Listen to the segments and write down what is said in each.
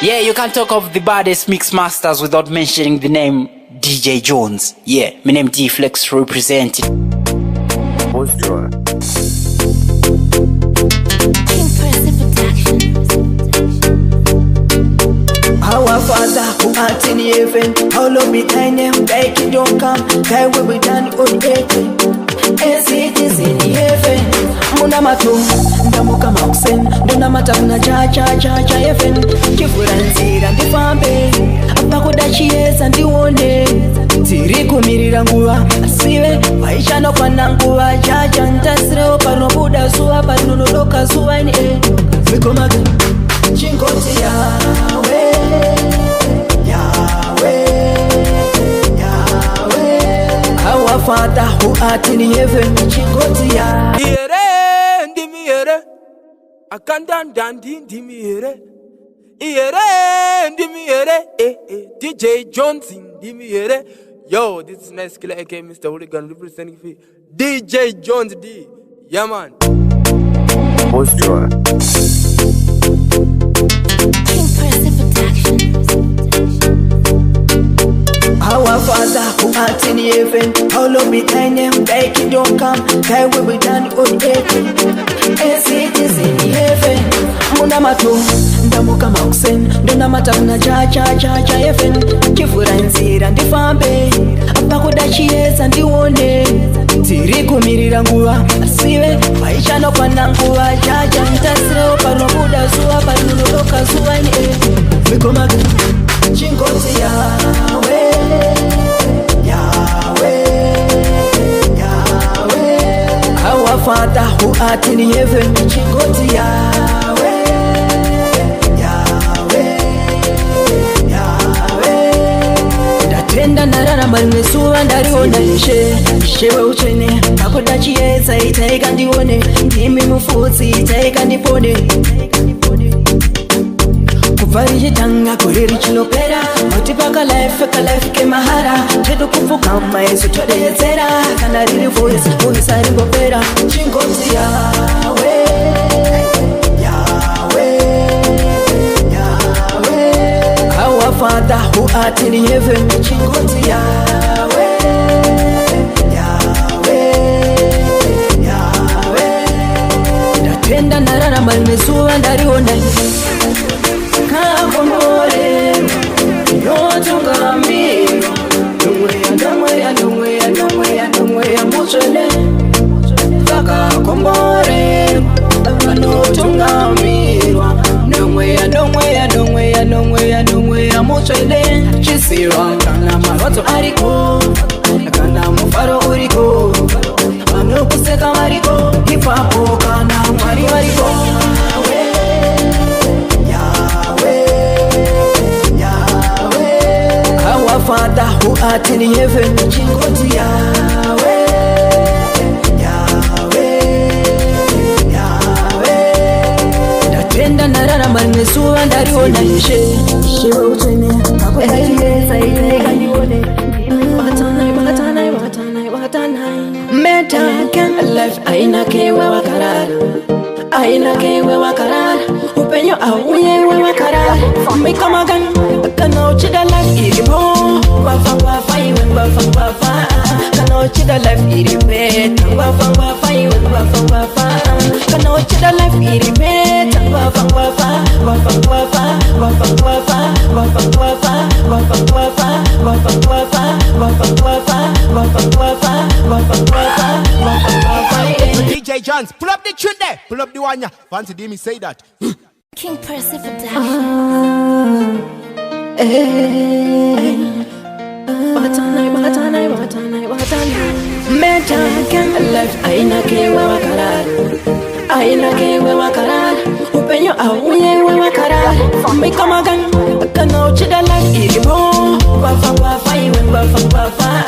Yeah, you can't talk of the baddest mix masters without mentioning the name DJ Jones. Yeah, my name D-Flex representing. What's your Our Father who art in heaven, hallowed be thy name, thy kingdom come, thy will be done on earth as it is in heaven. Munamato, ndamuka mausen, ndonamata kuna cha heaven. Chifuranzira ndifambe, apakoda chiesa ndione. Tirikumirira nguva, asive, vaishano kwana nguva. Chacha ntasire, panobuda zuva, panonodoka zuva ini Mikomaga, chingoti Yahweh, Yahweh. Our Father who art in heaven, chingoti Yahweh. Iyere ndimi yere, akandan dandi ndimi yere. Iyere ndimi yere, DJ Jones ndimi yere. Yo, this is Nice Killer aka Mr. Hooligan representing for DJ Jones D. Yeah man. What's your Our Father who art in heaven, hallowed be thy name, thy kingdom come, thy will be done on earth as it is in heaven. Munamato, ndamuka mausen, ndonamata kuna cha heaven. Chifuranzira ndifambe, apakoda chiesa ndione. Tirikumirira nguva, asive, vaishano kwana nguva. Chacha ntasire, panobuda zuva, panonodoka zuva ini Mikomaga, chingoti Yahweh, Yahweh, Yahweh. Our Father who art in heaven, chingoti Yahweh, Yahweh, Yahweh. Ndatenda narara marimesuva ndariona shewe uchene. Pakoda chiesa itaika ndione, ndimi mufutsi itaika ndipone. Kuvarijitanga kuriri chinopera, motipaka life ke mahara. Chedu kufuka maesu chodezera, kana riri voice aringopera. Chingoti Yahweh, Yahweh, Yahweh. Our Father who art in heaven, chingoti Yahweh, Yahweh, Yahweh. Ndatenda narara marimesuva ndariona Kakomore, notungamiro. Nungweya muchele. Kakomore, notungamiro. Nungweya muchele. Chisiro, kana maroto ariko, kana mufaro uriko. Manu kuseka mariko, hipapo kana mwari wariko. Our Father who art in heaven, chingoti Yahweh, Yahweh, Yahweh. Ndatenda narara marimesuva ndariona shewe uchene. Pakoda chiesa itaika ndione. Batanai. Metaken life aina kewe wakarara. Upenyo auye we wakarara. Mikomagan, kana uchida life iribo. Wafa iwe wafa. Kana uchida life iribeta. Wafa iwe wafa. Kana uchida life iribeta. Wafa. DJ Jones, pull up the tune there. Pull up the one ya. Fancy Demi say that. King Percy Production. Metaken life aina kewe wakarara. Upenyo auye we wakarara. Mikomagan, kana uchida life iribo. Wafa iwe wafa.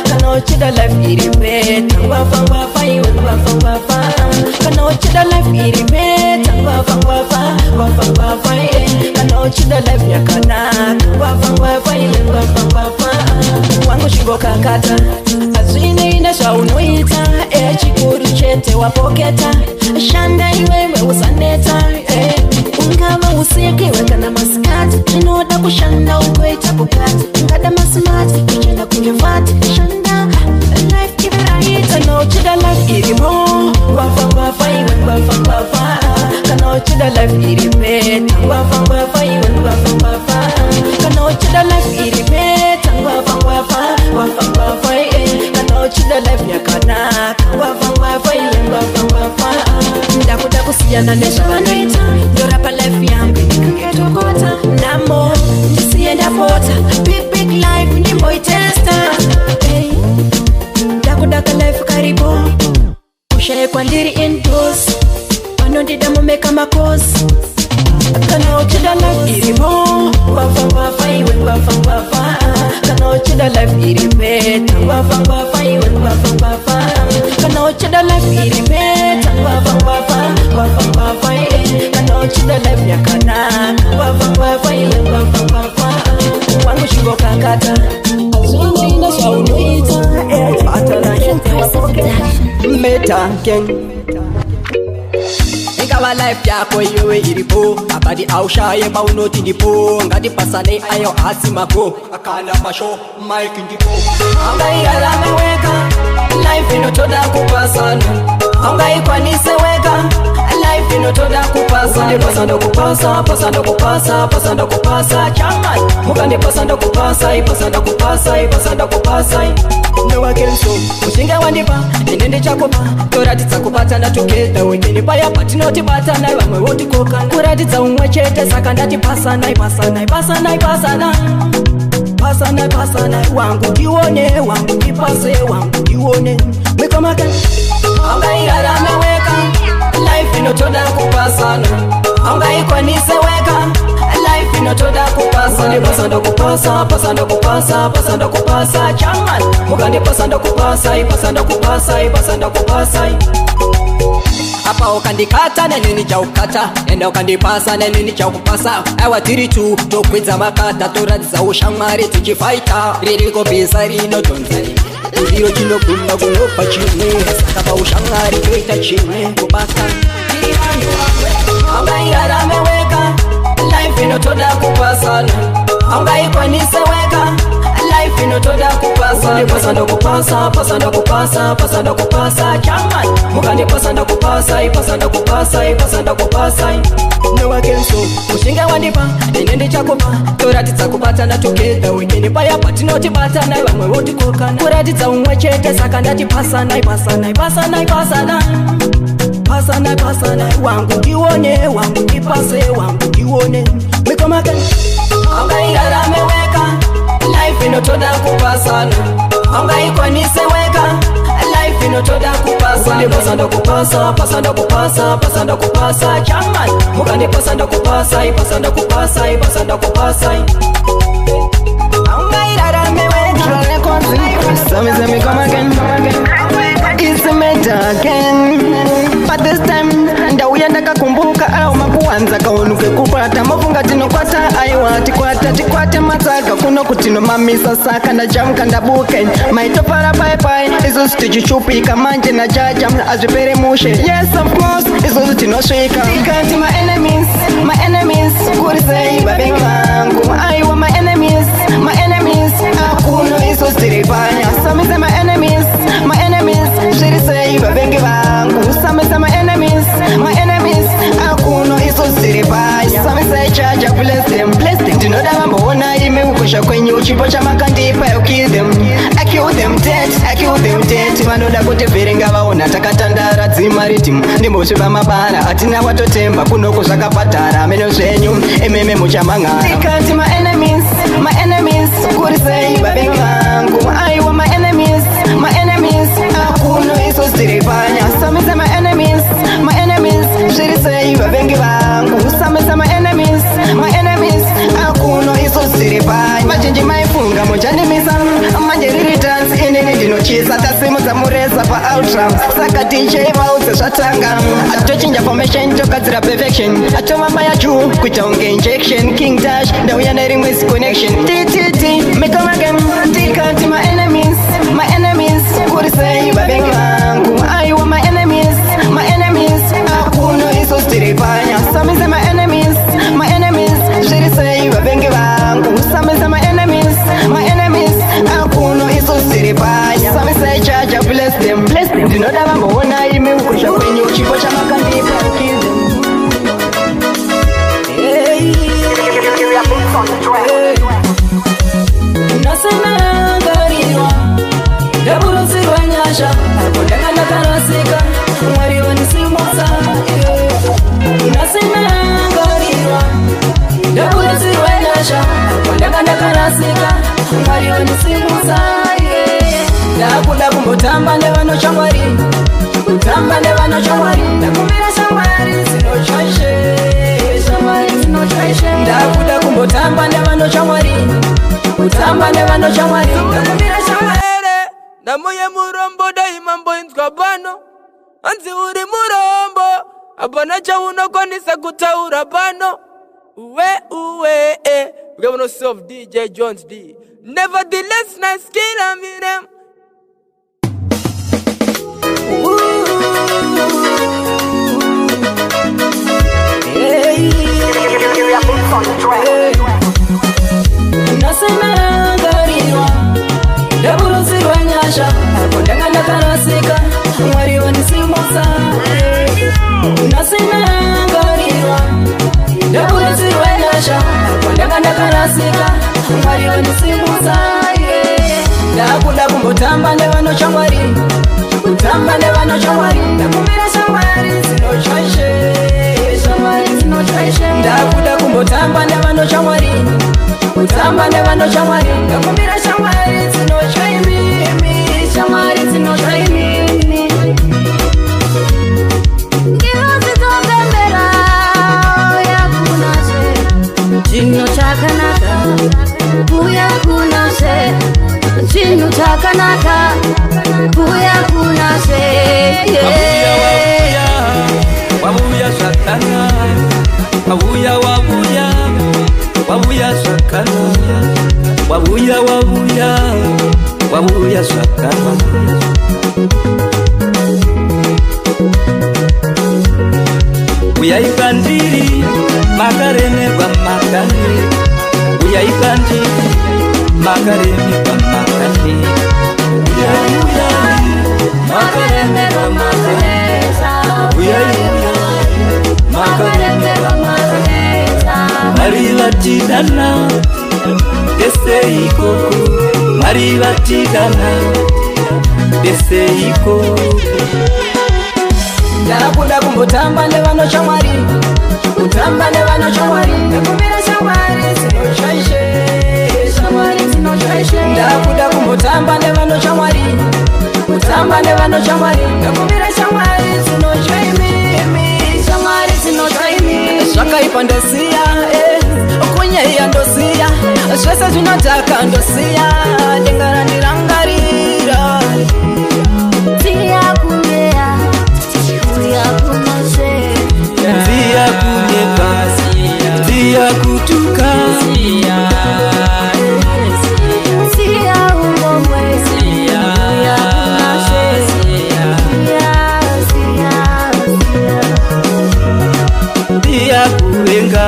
Kana uchida life iribeta. Wafa iwe wafa. Kana uchida life iribeta. Wafa. Kana uchida life yakana. Wafa iwe wafa. Wangu shigo kakata, azine inasha unoita. Chikuru chete wapoketa, shanda iwe usaneta. Ungama usiki weka na maskati. iripeta ngwafa iwe ngwafa kana uchida life iripeta ngwafa kana uchida life yakanaka ngwafa iwe ngwafa ndakuda kusiyana nezvavanoita ndorapa life yangu ndikaketokota namo ndisiye ndapota big life ndimboitesta ndakudaka life karibu ushaye kwandiri indoors vanondida mumeka makosi kana uchida life irimo ngwafa iwe ngwafa kana uchida life iripeta ngwafa iwe ngwafa kana uchida life iripeta ngwafa kana uchida life yakanaka ngwafa iwe ngwafa wangu shingo kakata azunguina zvaunoita atala meta gang Ikawa life yako iwe iripo abadi aushaye maunoti ndipo ngati pasane ayo asimako akala masho mike ndipo angai alameweka life inotoda kupasana angai kwanise weka life inotoda kupasana pasando kupasa chaman mukande pasando kupasa no again so ushinge wandipa nende chakopa toratidza kupatana together wengine paya patinoti batana vamwe votikoka kuratidza umwe chete saka ndati pasana wangu ndione wangu ndipase wangu ndione mekamaka angaiarameweka life inotoda kupasana angaikwanise weka life inotoda kupasana pasando kupasa chaman mukande pasando kupasa apa ukandikata nenini chaukata enda ukandipasa nenini chaukupasa awatiri tu tokwidza makata toratidza ushamwari tichifaita ririko bhisa rinotonzari ndiro chinogunda kunopa chimwe saka paushamwari toita chimwe kubasa angaiarameweka life inotoda kupasana angaikwanise weka life inotoda kupasana pasando kupasa chaman mukande pasando kupasa no again so ushinge wandipa nende chakopa toratidza kupatana together wengine paya patinoti batana vamwe votikoka kuratidza umwe chete saka ndati pasana wangu ndione wangu ndipase wangu ndione mekamaka angaiarameweka life inotoda kupasana angaikwanise weka life inotoda kupasana pasando kupasa chaman mukande pasando kupasa angairarameweka Some me come again. It's a meta again. But this time ndauya ndakakumbuka au makuanza kaunuke kupata mafunga tinokwata aiwa tikwate matsaka kuno kutino mamisa saka ndajamka ndabuke maitofara bye izo tichichupika manje na jaja azvipere mushe. Yes of course izo tinosvika ikati my enemies kurisei babengi vangu aiwa my enemies akuno izo tiripanya samisa my enemies zvirisei babengi vangu samisa my enemies akuno izo tiripanya samisa ichaja bless them ndinoda vamboona ime kukosha kwenyu chipo chamakandipa you kill them I kill them dead vanoda kuti vhiringa vaona takatandara dzima ritimu ndimbosviva mabara hatina watotemba kunoko zvakabhadhara meno zvenyu ememe muchamangara ikati my enemies kurisei babengi vangu aiwa my enemies akuno izo tiripanya samisa my enemies zvirisei babengi vangu samisa my enemies akuno izo tiripanya vazhinji maifunga muchandimisa manje riri dance inini ndinochisa tasimudza mureza paultra saka dj vaudze zvatanga atochinja formation togadzira perfection atomamba yachu kuita unge injection king dash ndauya nerimwe connection ttt mekamagem tikati my enemies kurisei babengi vangu aiwa my enemies akuno izo tiripanya samisa my enemies zvirisei babengi vangu samisa my enemies akuno izo tiripanya samisa ichaja bless them ndinoda vamboona ime ukosha kwenyu chipo chamakandipa kill them mwari wanisimusa ndakuda kumbotamba nevano shamwari kutamba nevano shamwari ndakumbira shamwari zinochaishe shamwari zinochaishe ndakuda kumbotamba nevano shamwari kutamba nevano shamwari ndakumbira shamwari namuye murombo daimambo inzwa bano anzi uri murombo abana chaunokwanisa kutaura pano uwe we gonna know self DJ Jones D. Nevertheless, nice skill I mean them. Nasemangariwa ndaburuzirwa nyasha akondanga ndakarasika mwari wanisimusa nasemangariwa ndaburuzirwa nyasha akondanga ndakarasika mwari wanisimusa ndakuda kumbotamba nevano shamwari kutamba nevano shamwari ndakumbira shamwari zinochaishe shamwari zinochaishe ndakuda kumbotamba nevano shamwari kutamba nevano shamwari ndakumbira shamwari zinochaimimi shamwari zinochaimimi ngivazitopembera yakunashe chino chakanaka kuya kunashe chino chakanaka kuya kunashe wabuya shakana wabuya shakana wabuya shakana buya ikandiri makarene kwa makane buya ikandiri makarene kwa makane buya makarene kwa makane buya makarene kwa makane mariva tidana deseiko mariva tidana deseiko ndakuda kumbotamba nevano shamwari kutamba nevano shamwari ndakumbira shamwari zinochaishe shamwari zinochaishe ndakuda kumbotamba nevano shamwari kutamba nevano shamwari ndakumbira shamwari zinochaimimi shamwari zinochaimimi zvakaipa ndosiya kunyaiya ndosiya zvese zvinotaka ndosiya dengara ndirangarira tiya kunyeya Zia kunyeka, zia kutuka, Sia umomwe, sia kunashe, zia kurenga,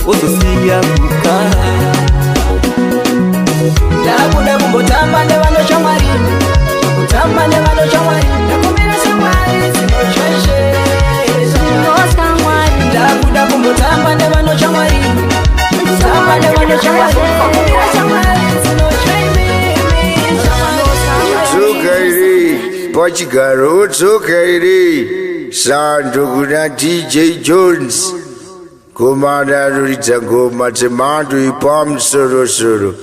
ozo zia kukara. ndakuda kumbotamba nevano shamwari kutamba nevano shamwari ndakumbira shamwari zinochaishe ndakuda kumbotamba nevano shamwari kutamba nevano shamwari ndakumbira shamwari zinochaimimi Utsokaire pachigaro utsokaire Sando kuna DJ Jones Komanda ruridza ngoma dzemhando ipamusoro-soro